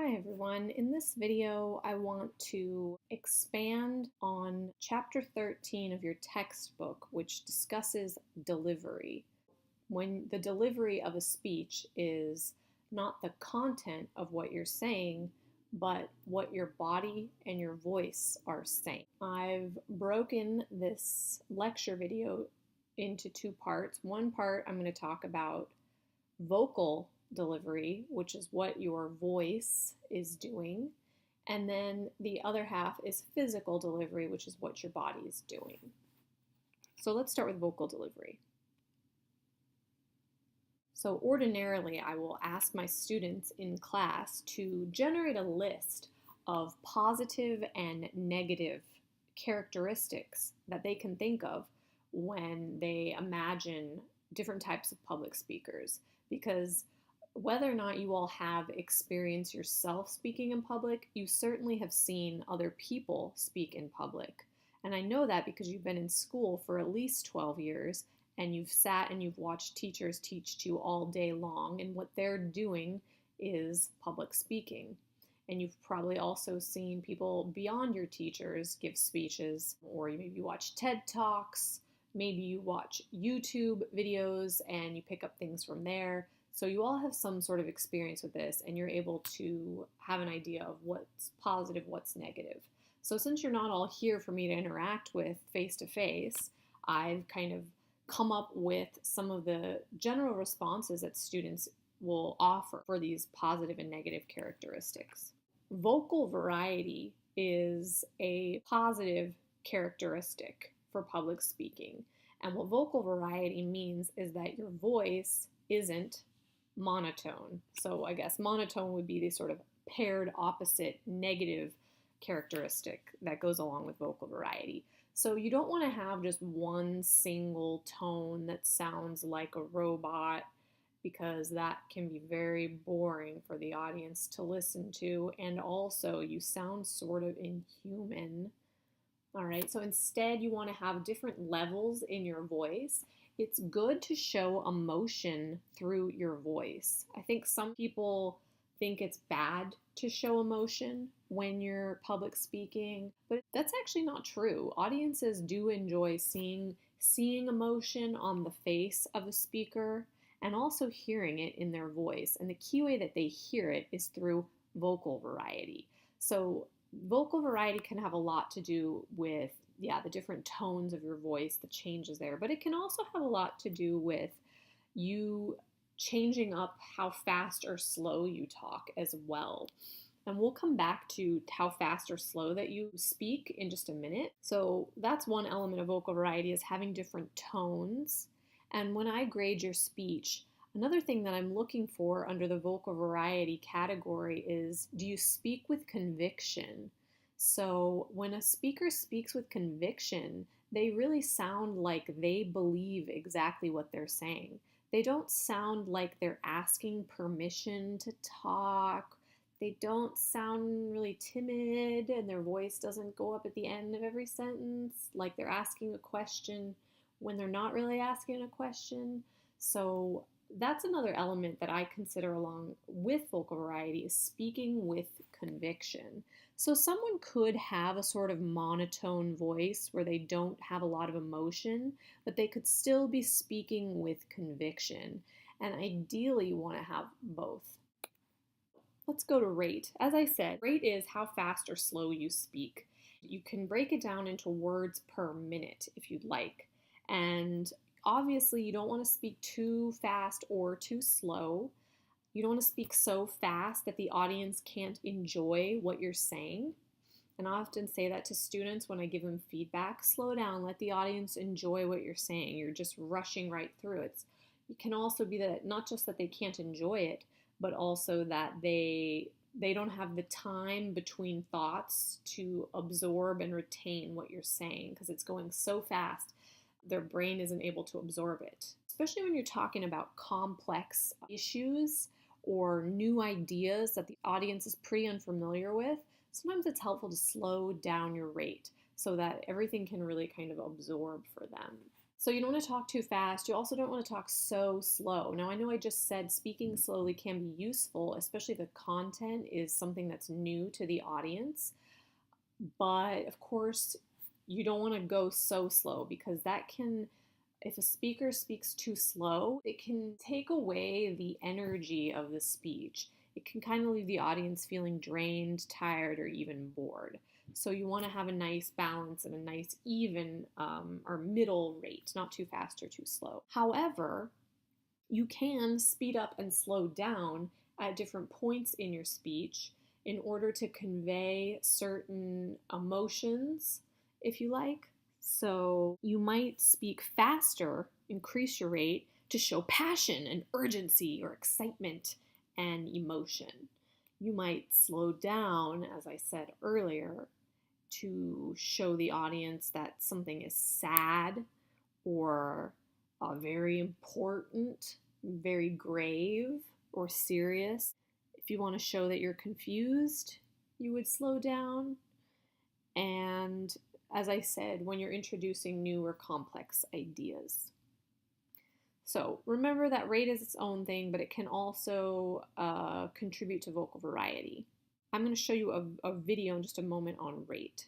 Hi everyone. In this video, I want to expand on chapter 13 of your textbook, which discusses delivery. When the delivery of a speech is not the content of what you're saying, but what your body and your voice are saying. I've broken this lecture video into two parts. One part, I'm going to talk about vocal delivery, which is what your voice is doing. And then the other half is physical delivery, which is what your body is doing. So let's start with vocal delivery. So ordinarily, I will ask my students in class to generate a list of positive and negative characteristics that they can think of when they imagine different types of public speakers. Because whether or not you all have experience yourself speaking in public, you certainly have seen other people speak in public. And I know that because you've been in school for at least 12 years and you've sat and you've watched teachers teach to you all day long, and what they're doing is public speaking. And you've probably also seen people beyond your teachers give speeches, or maybe you watch TED Talks, maybe you watch YouTube videos and you pick up things from there. So you all have some sort of experience with this and you're able to have an idea of what's positive, what's negative. So since you're not all here for me to interact with face to face, I've kind of come up with some of the general responses that students will offer for these positive and negative characteristics. Vocal variety is a positive characteristic for public speaking. And what vocal variety means is that your voice isn't monotone. So I guess monotone would be the sort of paired opposite negative characteristic that goes along with vocal variety. So you don't want to have just one single tone that sounds like a robot, because that can be very boring for the audience to listen to, and also you sound sort of inhuman. All right, so instead you want to have different levels in your voice. It's good to show emotion through your voice. I think some people think it's bad to show emotion when you're public speaking, but that's actually not true. Audiences do enjoy seeing emotion on the face of a speaker and also hearing it in their voice. And the key way that they hear it is through vocal variety. So vocal variety can have a lot to do with, the different tones of your voice, the changes there, but it can also have a lot to do with you changing up how fast or slow you talk as well. And we'll come back to how fast or slow that you speak in just a minute. So that's one element of vocal variety, is having different tones. And when I grade your speech, another thing that I'm looking for under the vocal variety category is, do you speak with conviction? So when a speaker speaks with conviction, they really sound like they believe exactly what they're saying. They don't sound like they're asking permission to talk. They don't sound really timid, and their voice doesn't go up at the end of every sentence like they're asking a question when they're not really asking a question. So that's another element that I consider along with vocal variety, is speaking with conviction. So someone could have a sort of monotone voice where they don't have a lot of emotion, but they could still be speaking with conviction. And ideally, you want to have both. Let's go to rate. As I said, rate is how fast or slow you speak. You can break it down into words per minute if you'd like. And obviously, you don't want to speak too fast or too slow. You don't want to speak so fast that the audience can't enjoy what you're saying. And I often say that to students when I give them feedback. Slow down, let the audience enjoy what you're saying. You're just rushing right through it. It can also be that not just that they can't enjoy it, but also that they don't have the time between thoughts to absorb and retain what you're saying, because it's going so fast their brain isn't able to absorb it. Especially when you're talking about complex issues or new ideas that the audience is pretty unfamiliar with, sometimes it's helpful to slow down your rate so that everything can really kind of absorb for them. So you don't want to talk too fast. You also don't want to talk so slow. Now, I know I just said speaking slowly can be useful, especially if the content is something that's new to the audience. But of course, you don't want to go so slow because that can, if a speaker speaks too slow, it can take away the energy of the speech. It can kind of leave the audience feeling drained, tired, or even bored. So you want to have a nice balance and a nice even or middle rate, not too fast or too slow. However, you can speed up and slow down at different points in your speech in order to convey certain emotions, if you like. So you might speak faster, increase your rate to show passion and urgency or excitement and emotion. You might slow down, as I said earlier, to show the audience that something is sad or very important, very grave, or serious. If you want to show that you're confused, you would slow down. And as I said, when you're introducing new or complex ideas. So remember that rate is its own thing, but it can also contribute to vocal variety. I'm going to show you a video in just a moment on rate.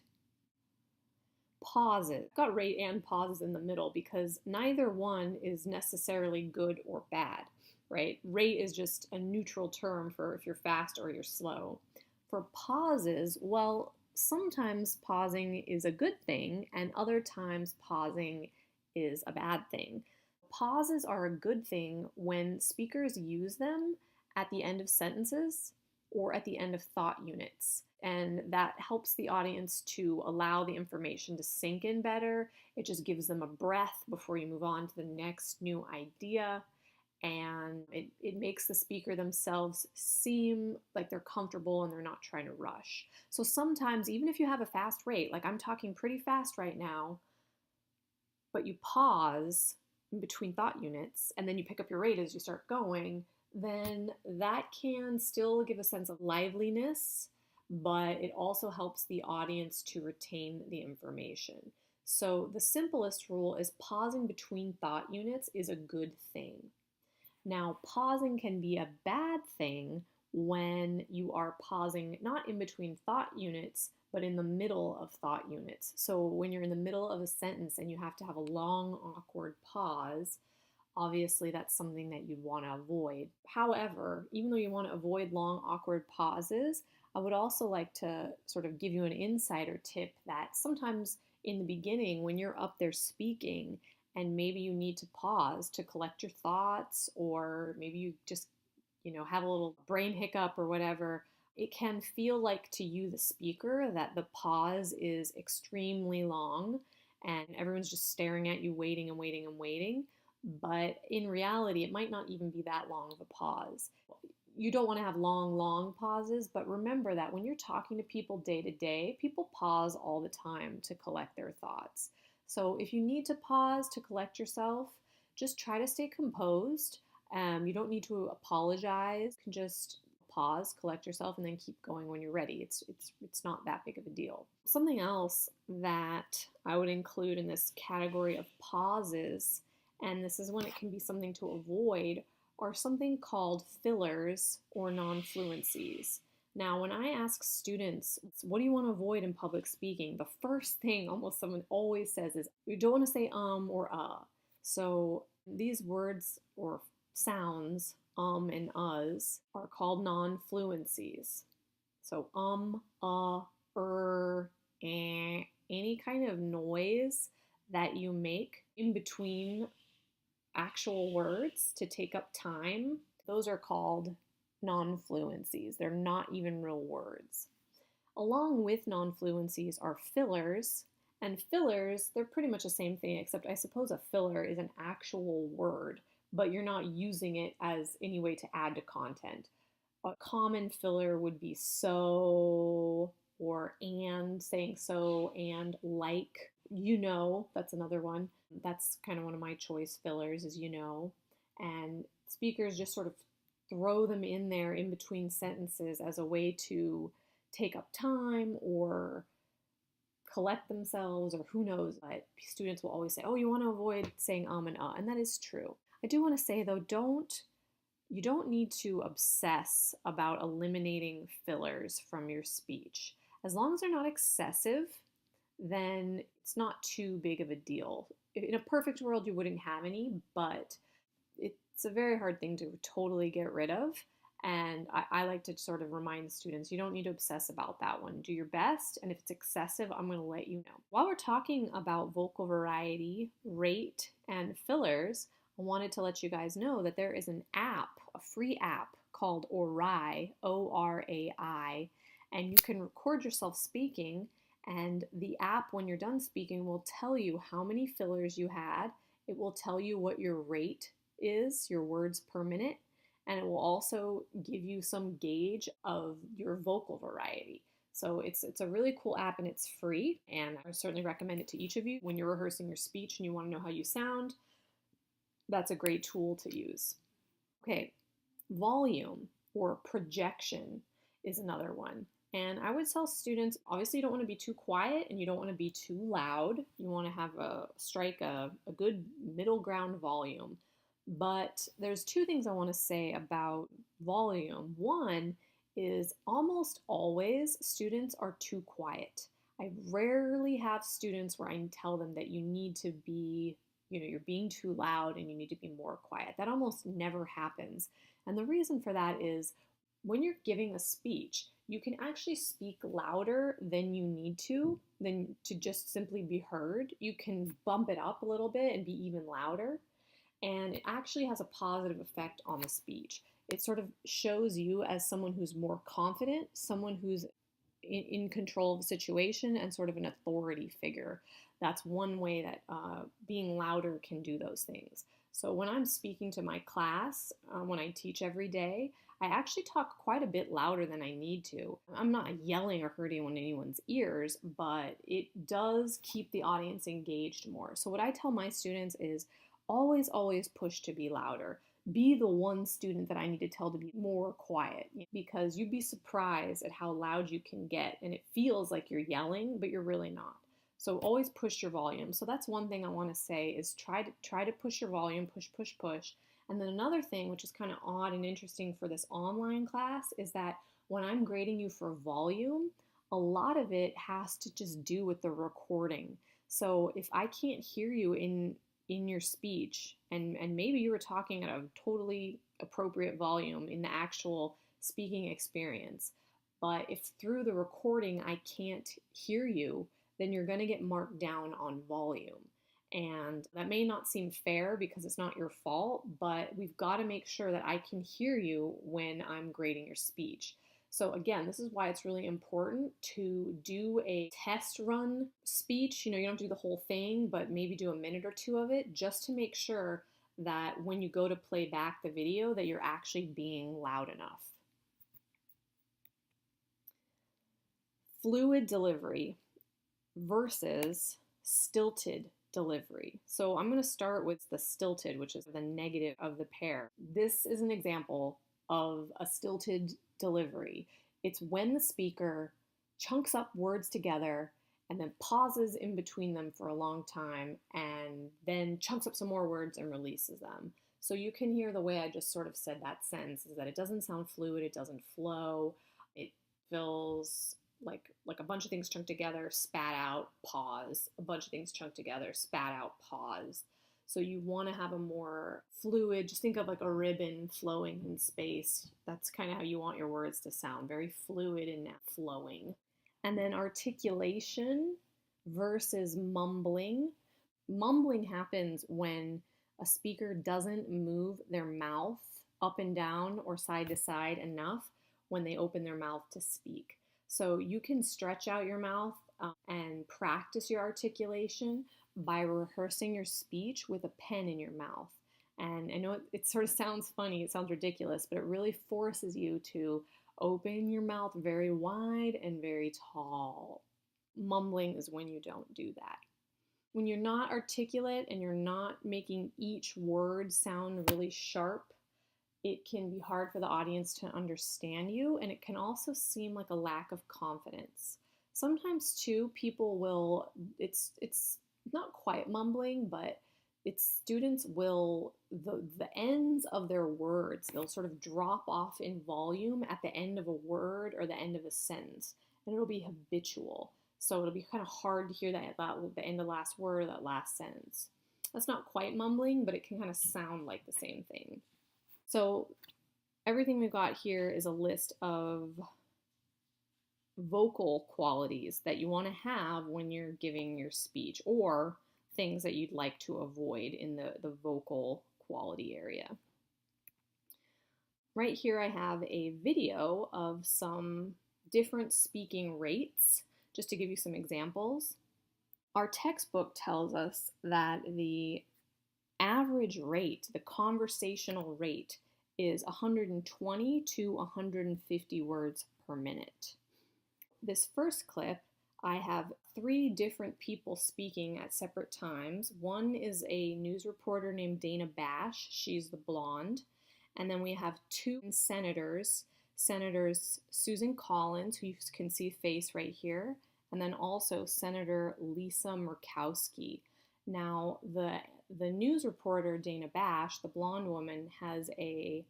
Pauses. I've got rate and pauses in the middle because neither one is necessarily good or bad, right? Rate is just a neutral term for if you're fast or you're slow. For pauses, well, sometimes pausing is a good thing and other times pausing is a bad thing. Pauses are a good thing when speakers use them at the end of sentences or at the end of thought units. And that helps the audience to allow the information to sink in better. It just gives them a breath before you move on to the next new idea. And it makes the speaker themselves seem like they're comfortable and they're not trying to rush. So sometimes, even if you have a fast rate, like I'm talking pretty fast right now, but you pause in between thought units and then you pick up your rate as you start going, then that can still give a sense of liveliness, but it also helps the audience to retain the information. So the simplest rule is pausing between thought units is a good thing. Now, pausing can be a bad thing when you are pausing not in between thought units, but in the middle of thought units. So when you're in the middle of a sentence and you have to have a long, awkward pause, obviously that's something that you'd want to avoid. However, even though you want to avoid long, awkward pauses, I would also like to sort of give you an insider tip that sometimes in the beginning, when you're up there speaking, and maybe you need to pause to collect your thoughts, or maybe you just, have a little brain hiccup or whatever, it can feel like to you, the speaker, that the pause is extremely long and everyone's just staring at you, waiting and waiting and waiting. But in reality, it might not even be that long of a pause. You don't want to have long, long pauses, but remember that when you're talking to people day to day, people pause all the time to collect their thoughts. So if you need to pause to collect yourself, just try to stay composed. You don't need to apologize. You can just pause, collect yourself, and then keep going when you're ready. It's not that big of a deal. Something else that I would include in this category of pauses, and this is when it can be something to avoid, are something called fillers or non-fluencies. Now, when I ask students, what do you want to avoid in public speaking? The first thing almost someone always says is, you don't want to say or So these words or sounds, and uhs, are called non-fluencies. So any kind of noise that you make in between actual words to take up time, those are called non-fluencies. They're not even real words. Along with non-fluencies are fillers, and fillers, they're pretty much the same thing, except I suppose a filler is an actual word, but you're not using it as any way to add to content. A common filler would be so or and, saying so and like. That's another one. That's kind of one of my choice fillers is and speakers just sort of throw them in there in between sentences as a way to take up time or collect themselves, or who knows, but students will always say, oh, you want to avoid saying and and that is true. I do want to say though, you don't need to obsess about eliminating fillers from your speech. As long as they're not excessive, then it's not too big of a deal. In a perfect world, you wouldn't have any, but it's a very hard thing to totally get rid of. And I like to sort of remind students, you don't need to obsess about that one. Do your best, and if it's excessive, I'm going to let you know. While we're talking about vocal variety, rate, and fillers, I wanted to let you guys know that there is an app, a free app called Orai, Orai, and you can record yourself speaking, and the app, when you're done speaking, will tell you how many fillers you had. It will tell you what your rate is, your words per minute, and it will also give you some gauge of your vocal variety. So it's a really cool app, and it's free, and I certainly recommend it to each of you. When you're rehearsing your speech and you want to know how you sound, that's a great tool to use. Okay, volume or projection is another one. And I would tell students, obviously you don't want to be too quiet and you don't want to be too loud. You want to have strike a good middle ground volume. But there's two things I want to say about volume. One is almost always students are too quiet. I rarely have students where I tell them that you need to be, you're being too loud and you need to be more quiet. That almost never happens. And the reason for that is when you're giving a speech, you can actually speak louder than you need to, than to just simply be heard. You can bump it up a little bit and be even louder. And it actually has a positive effect on the speech. It sort of shows you as someone who's more confident, someone who's in control of the situation, and sort of an authority figure. That's one way that being louder can do those things. So when I'm speaking to my class, when I teach every day, I actually talk quite a bit louder than I need to. I'm not yelling or hurting anyone's ears, but it does keep the audience engaged more. So what I tell my students is always, always push to be louder. Be the one student that I need to tell to be more quiet, because you'd be surprised at how loud you can get, and it feels like you're yelling, but you're really not. So always push your volume. So that's one thing I want to say is try to push your volume, push, push, push. And then another thing, which is kind of odd and interesting for this online class, is that when I'm grading you for volume, a lot of it has to just do with the recording. So if I can't hear you in your speech, and maybe you were talking at a totally appropriate volume in the actual speaking experience, but if through the recording I can't hear you, then you're going to get marked down on volume. And that may not seem fair because it's not your fault, but we've got to make sure that I can hear you when I'm grading your speech. So again, this is why it's really important to do a test run speech. You don't have to do the whole thing, but maybe do a minute or two of it just to make sure that when you go to play back the video that you're actually being loud enough. Fluid delivery versus stilted delivery. So I'm going to start with the stilted, which is the negative of the pair. This is an example of a stilted delivery. It's when the speaker chunks up words together and then pauses in between them for a long time and then chunks up some more words and releases them. So you can hear the way I just sort of said that sentence is that it doesn't sound fluid, it doesn't flow, it feels like a bunch of things chunked together, spat out, pause, a bunch of things chunked together, spat out, pause. So you want to have a more fluid, just think of like a ribbon flowing in space. That's kind of how you want your words to sound, very fluid and flowing. And then articulation versus mumbling. Mumbling happens when a speaker doesn't move their mouth up and down or side to side enough when they open their mouth to speak. So you can stretch out your mouth and practice your articulation by rehearsing your speech with a pen in your mouth. And I know it sort of sounds funny, it sounds ridiculous, but it really forces you to open your mouth very wide and very tall. Mumbling is when you don't do that. When you're not articulate and you're not making each word sound really sharp, it can be hard for the audience to understand you, and it can also seem like a lack of confidence. Sometimes too, people will, it's not quite mumbling, but it's students will, the ends of their words, they'll sort of drop off in volume at the end of a word or the end of a sentence, and it'll be habitual. So it'll be kind of hard to hear that the end of the last word or that last sentence. That's not quite mumbling, but it can kind of sound like the same thing. So everything we've got here is a list of vocal qualities that you want to have when you're giving your speech, or things that you'd like to avoid in the vocal quality area. Right here I have a video of some different speaking rates, just to give you some examples. Our textbook tells us that the average rate, the conversational rate, is 120 to 150 words per minute. This first clip, I have 3 different people speaking at separate times. One is a news reporter named Dana Bash. She's the blonde. And then we have 2 senators. Senators Susan Collins, who you can see face right here, and then also Senator Lisa Murkowski. Now, the news reporter, Dana Bash, the blonde woman, has a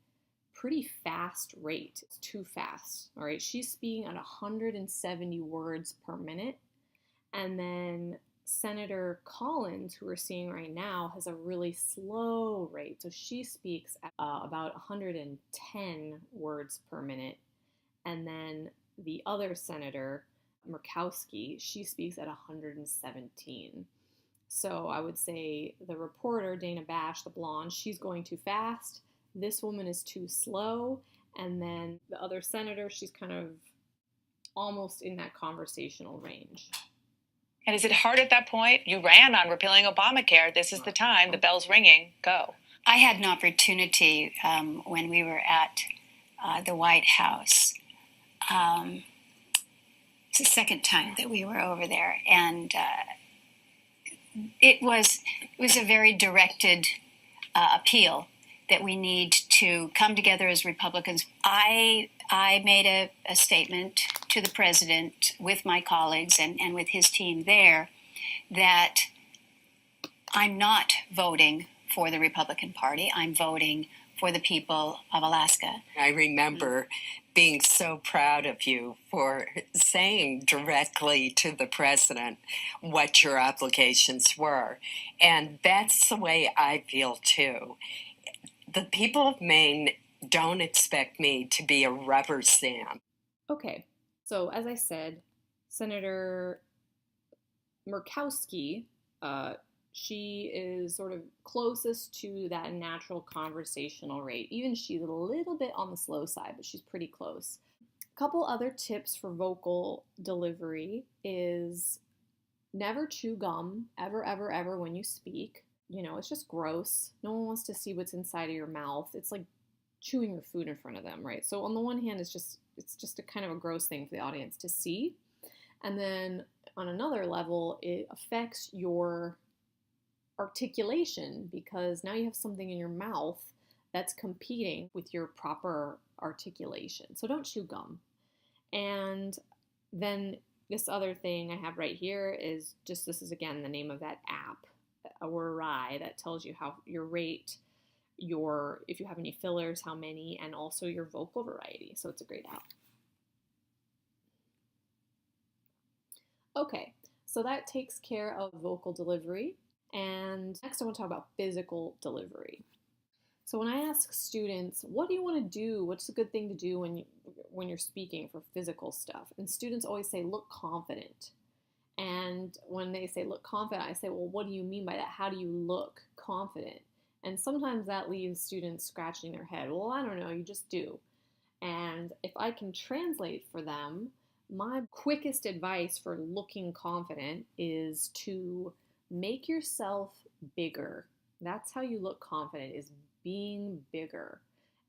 pretty fast rate. It's too fast. All right, she's speaking at 170 words per minute. And then Senator Collins, who we're seeing right now, has a really slow rate. So she speaks at about 110 words per minute. And then the other senator, Murkowski, she speaks at 117. So I would say the reporter, Dana Bash, the blonde, she's going too fast. This woman is too slow. And then the other senator, she's kind of almost in that conversational range. And is it hard at that point? You ran on repealing Obamacare. This is the time. The bell's ringing. Go. I had an opportunity when we were at the White House. It's the second time that we were over there, and it was a very directed appeal that we need to come together as Republicans. I made a statement to the president with my colleagues and with his team there that I'm not voting for the Republican Party. I'm voting for the people of Alaska. I remember being so proud of you for saying directly to the president what your obligations were. And that's the way I feel too. The people of Maine don't expect me to be a rubber stamp. Okay, so as I said, Senator Murkowski, she is sort of closest to that natural conversational rate. Even she's a little bit on the slow side, but she's pretty close. A couple other tips for vocal delivery is never chew gum, ever, ever, ever when you speak. You know, it's just gross. No one wants to see what's inside of your mouth. It's like chewing your food in front of them, right? So on the one hand, it's just a kind of a gross thing for the audience to see. And then on another level, it affects your articulation, because now you have something in your mouth that's competing with your proper articulation. So don't chew gum. And then this other thing I have right here is just, this is again the name of that app, Awori, that tells you how your rate, if you have any fillers, how many, and also your vocal variety. So it's a great app. Okay, so that takes care of vocal delivery. And next I want to talk about physical delivery. So when I ask students, what do you want to do? What's a good thing to do when you're speaking for physical stuff? And students always say, look confident. And when they say look confident, I say, well, what do you mean by that? How do you look confident? And sometimes that leaves students scratching their head. Well, I don't know, you just do. And if I can translate for them, my quickest advice for looking confident is to make yourself bigger. That's how you look confident, is being bigger.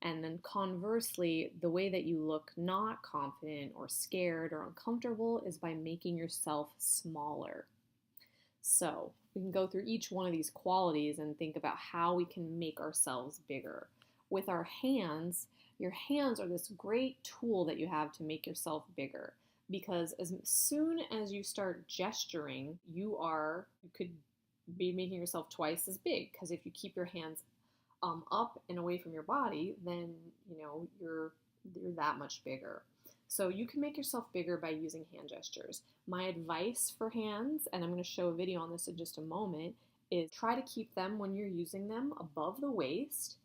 And then conversely, the way that you look not confident or scared or uncomfortable is by making yourself smaller. So we can go through each one of these qualities and think about how we can make ourselves bigger. With our hands, your hands are this great tool that you have to make yourself bigger. because as soon as you start gesturing, you could be making yourself twice as big, because if you keep your hands up and away from your body, then you're that much bigger. So you can make yourself bigger by using hand gestures. My advice for hands, and I'm going to show a video on this in just a moment, is try to keep them, when you're using them, above the waist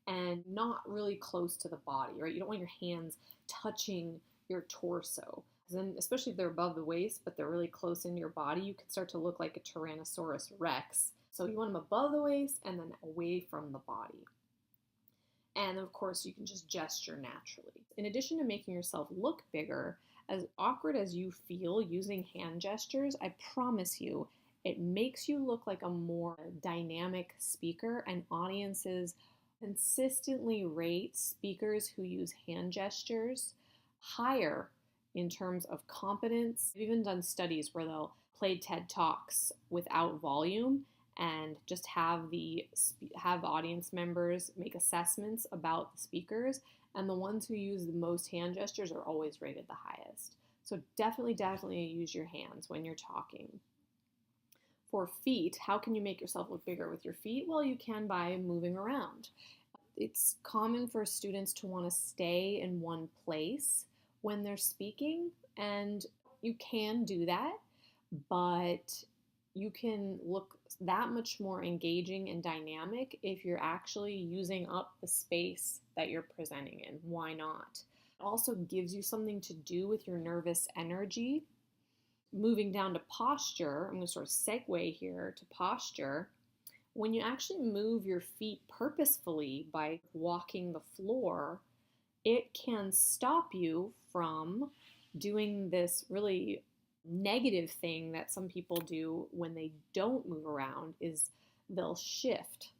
and not really close to the body, right? You don't want your hands touching your torso. Then, especially if they're above the waist, but they're really close into your body, you can start to look like a Tyrannosaurus Rex. So you want them above the waist and then away from the body. And of course, you can just gesture naturally. In addition to making yourself look bigger, as awkward as you feel using hand gestures, I promise you, it makes you look like a more dynamic speaker, and audiences consistently rate speakers who use hand gestures higher in terms of competence. I've even done studies where they'll play TED Talks without volume and just have audience members make assessments about the speakers, and the ones who use the most hand gestures are always rated the highest. So definitely use your hands when you're talking. For feet, how can you make yourself look bigger with your feet? Well, you can by moving around. It's common for students to want to stay in one place when they're speaking, and you can do that, but you can look that much more engaging and dynamic if you're actually using up the space that you're presenting in. Why not? It also gives you something to do with your nervous energy. Moving down to posture, I'm going to sort of segue here to posture. When you actually move your feet purposefully by walking the floor, it can stop you from doing this really negative thing that some people do when they don't move around, is they'll shift.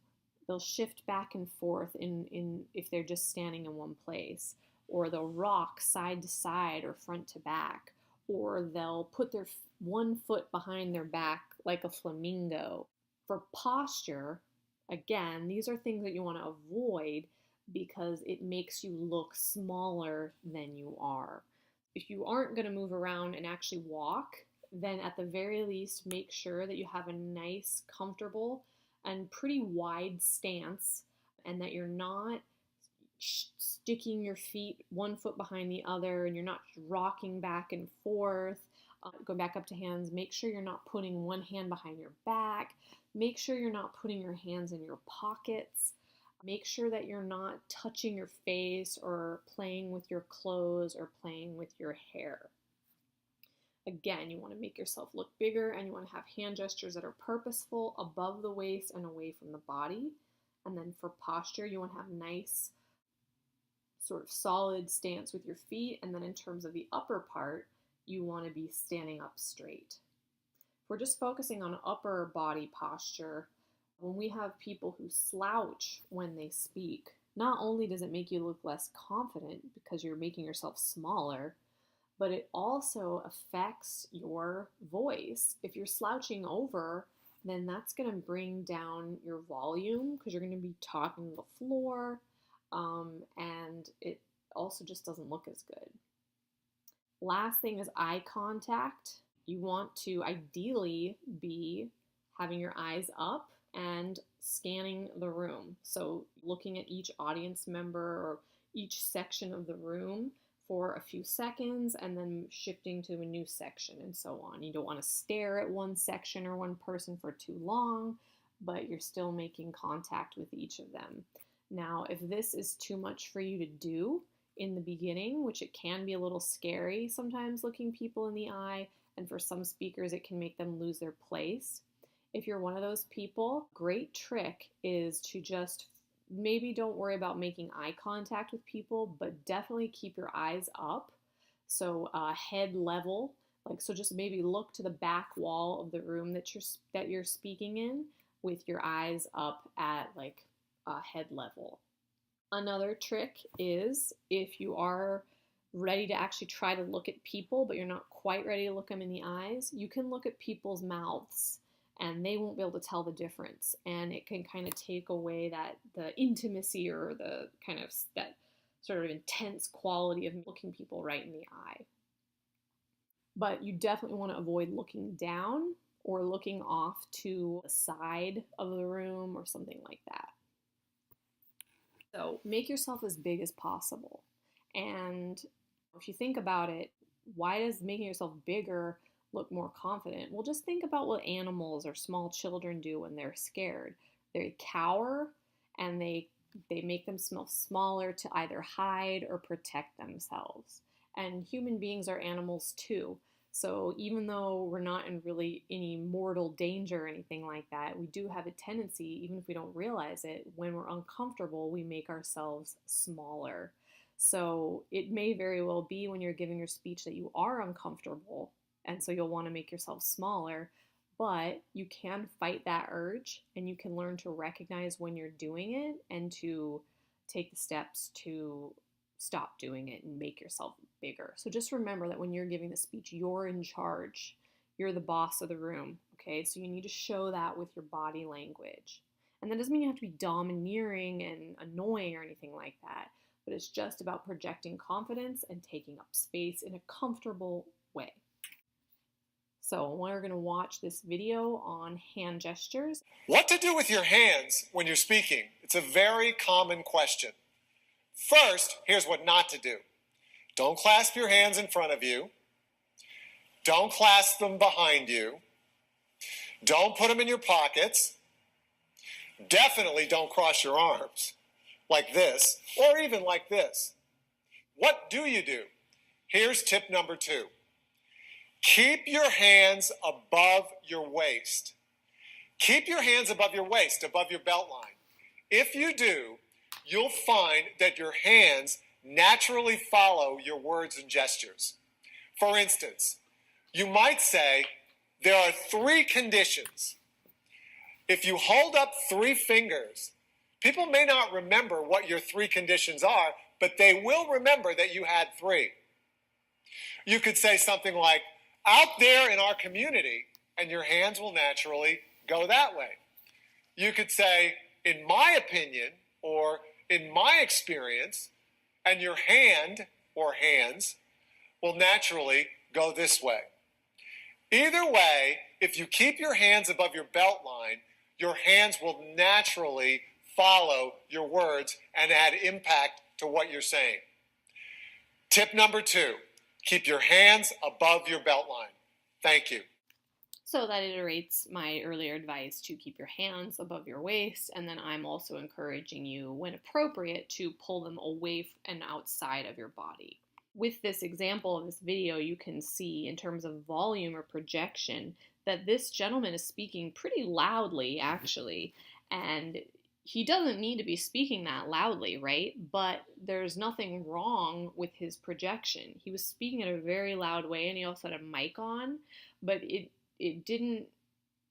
They'll shift back and forth in if they're just standing in one place, or they'll rock side to side or front to back, or they'll put their one foot behind their back like a flamingo. For posture, again, these are things that you want to avoid because it makes you look smaller than you are. If you aren't going to move around and actually walk, then at the very least, make sure that you have a nice, comfortable, and pretty wide stance, and that you're not sticking your feet one foot behind the other, and you're not rocking back and forth. Going back up to hands, make sure you're not putting one hand behind your back. Make sure you're not putting your hands in your pockets. Make sure that you're not touching your face or playing with your clothes or playing with your hair. Again, you want to make yourself look bigger, and you want to have hand gestures that are purposeful, above the waist and away from the body. And then for posture, you want to have nice, sort of solid stance with your feet. And then in terms of the upper part, you want to be standing up straight. If we're just focusing on upper body posture, when we have people who slouch when they speak, not only does it make you look less confident because you're making yourself smaller, but it also affects your voice. If you're slouching over, then that's going to bring down your volume because you're going to be talking to the floor, and it also just doesn't look as good. Last thing is eye contact. You want to ideally be having your eyes up and scanning the room. So looking at each audience member or each section of the room for a few seconds and then shifting to a new section and so on. You don't want to stare at one section or one person for too long, but you're still making contact with each of them. Now, if this is too much for you to do in the beginning, which it can be a little scary sometimes looking people in the eye, and for some speakers it can make them lose their place. If you're one of those people, great trick is to just maybe don't worry about making eye contact with people, but definitely keep your eyes up. So head level, so just maybe look to the back wall of the room that you're speaking in with your eyes up at head level. Another trick is if you are ready to actually try to look at people, but you're not quite ready to look them in the eyes, you can look at people's mouths and they won't be able to tell the difference. And it can kind of take away the intimacy or the kind of that sort of intense quality of looking people right in the eye. but you definitely want to avoid looking down or looking off to the side of the room or something like that. So make yourself as big as possible. And if you think about it, why does making yourself bigger look more confident? Well, just think about what animals or small children do when they're scared. They cower and they make themselves smaller to either hide or protect themselves. And human beings are animals too. So even though we're not in really any mortal danger or anything like that, we do have a tendency, even if we don't realize it, when we're uncomfortable, we make ourselves smaller. So it may very well be when you're giving your speech that you are uncomfortable, and so you'll want to make yourself smaller, but you can fight that urge and you can learn to recognize when you're doing it and to take the steps to stop doing it and make yourself bigger. So just remember that when you're giving the speech, you're in charge. You're the boss of the room, okay? So you need to show that with your body language. And that doesn't mean you have to be domineering and annoying or anything like that, but it's just about projecting confidence and taking up space in a comfortable way. So we're going to watch this video on hand gestures. What to do with your hands when you're speaking? It's a very common question. First, here's what not to do. Don't clasp your hands in front of you. Don't clasp them behind you. Don't put them in your pockets. Definitely don't cross your arms like this or even like this. What do you do? Here's tip number 2. Keep your hands above your waist. Keep your hands above your waist, above your belt line. If you do, you'll find that your hands naturally follow your words and gestures. For instance, you might say, there are 3 conditions. If you hold up 3 fingers, people may not remember what your 3 conditions are, but they will remember that you had 3. You could say something like, out there in our community, and your hands will naturally go that way. You could say, in my opinion, or in my experience, and your hand or hands will naturally go this way. Either way, if you keep your hands above your belt line, your hands will naturally follow your words and add impact to what you're saying. Tip number 2, keep your hands above your belt line. Thank you. So that iterates my earlier advice to keep your hands above your waist, and then I'm also encouraging you, when appropriate, to pull them away and outside of your body. With this example of this video, you can see in terms of volume or projection that this gentleman is speaking pretty loudly, actually, and he doesn't need to be speaking that loudly, right? But there's nothing wrong with his projection. He was speaking in a very loud way, and he also had a mic on, but it didn't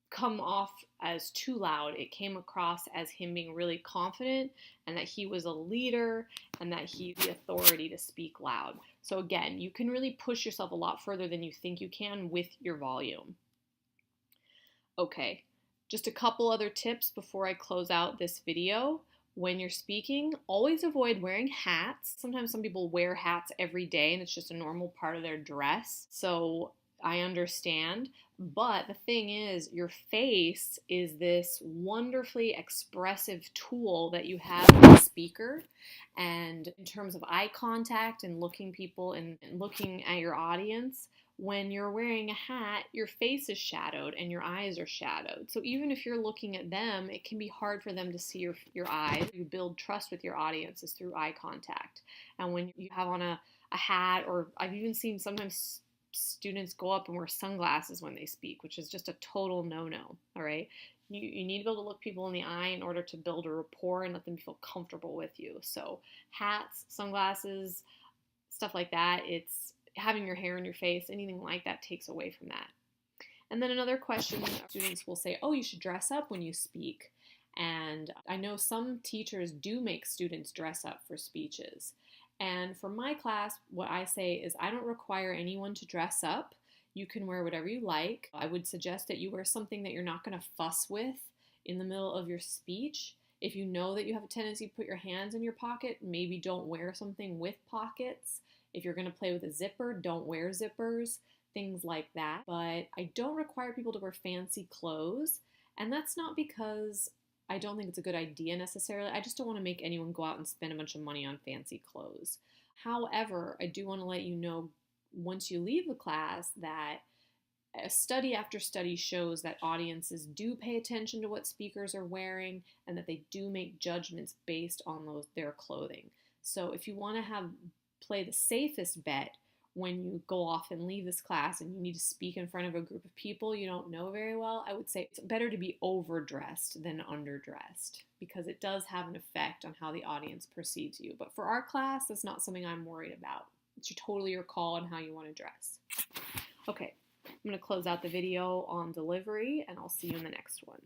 come off as too loud. It came across as him being really confident and that he was a leader and that he had the authority to speak loud. So again, you can really push yourself a lot further than you think you can with your volume. Okay, just a couple other tips before I close out this video. When you're speaking, always avoid wearing hats. Sometimes some people wear hats every day and it's just a normal part of their dress. So I understand, but the thing is, your face is this wonderfully expressive tool that you have as a speaker, and in terms of eye contact and looking people and looking at your audience, when you're wearing a hat, your face is shadowed and your eyes are shadowed. So even if you're looking at them, it can be hard for them to see your eyes. You build trust with your audience is through eye contact. And when you have on a hat, or I've even seen sometimes students go up and wear sunglasses when they speak, which is just a total no-no, all right? You need to be able to look people in the eye in order to build a rapport and let them feel comfortable with you. So hats, sunglasses, stuff like that, it's having your hair in your face, anything like that takes away from that. And then another question, students will say, oh, you should dress up when you speak. And I know some teachers do make students dress up for speeches. And for my class, what I say is I don't require anyone to dress up. You can wear whatever you like. I would suggest that you wear something that you're not going to fuss with in the middle of your speech. If you know that you have a tendency to put your hands in your pocket, maybe don't wear something with pockets. If you're going to play with a zipper, don't wear zippers. things like that. But I don't require people to wear fancy clothes, and that's not because I don't think it's a good idea necessarily. I just don't want to make anyone go out and spend a bunch of money on fancy clothes. However, I do want to let you know once you leave the class that study after study shows that audiences do pay attention to what speakers are wearing and that they do make judgments based on their clothing. So if you want to play the safest bet when you go off and leave this class and you need to speak in front of a group of people you don't know very well, I would say it's better to be overdressed than underdressed, because it does have an effect on how the audience perceives you. But for our class, that's not something I'm worried about. It's totally your call on how you want to dress. Okay, I'm going to close out the video on delivery, and I'll see you in the next one.